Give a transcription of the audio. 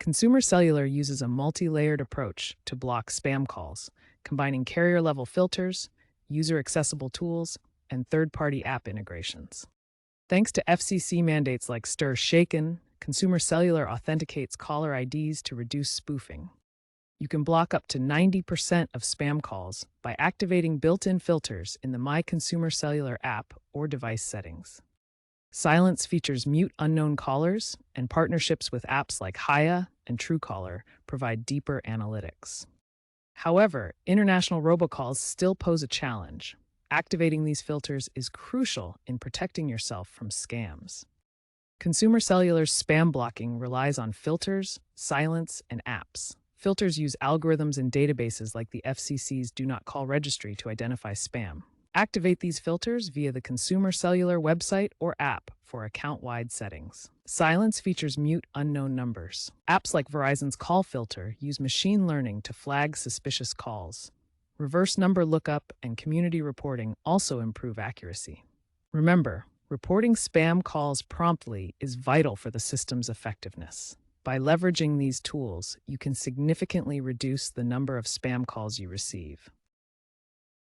Consumer Cellular uses a multi-layered approach to block spam calls, combining carrier-level filters, user-accessible tools, and third-party app integrations. Thanks to FCC mandates like Stir Shaken, Consumer Cellular authenticates caller IDs to reduce spoofing. You can block up to 90% of spam calls by activating built-in filters in the My Consumer Cellular app or device settings. Silence features mute unknown callers, and partnerships with apps like Haya and Truecaller provide deeper analytics. However, international robocalls still pose a challenge. Activating these filters is crucial in protecting yourself from scams. Consumer Cellular's spam blocking relies on filters, silence, and apps. Filters use algorithms and databases like the FCC's Do Not Call registry to identify spam. Activate these filters via the Consumer Cellular website or app for account-wide settings. Silence features mute unknown numbers. Apps like Verizon's Call Filter use machine learning to flag suspicious calls. Reverse number lookup and community reporting also improve accuracy. Remember, reporting spam calls promptly is vital for the system's effectiveness. By leveraging these tools, you can significantly reduce the number of spam calls you receive.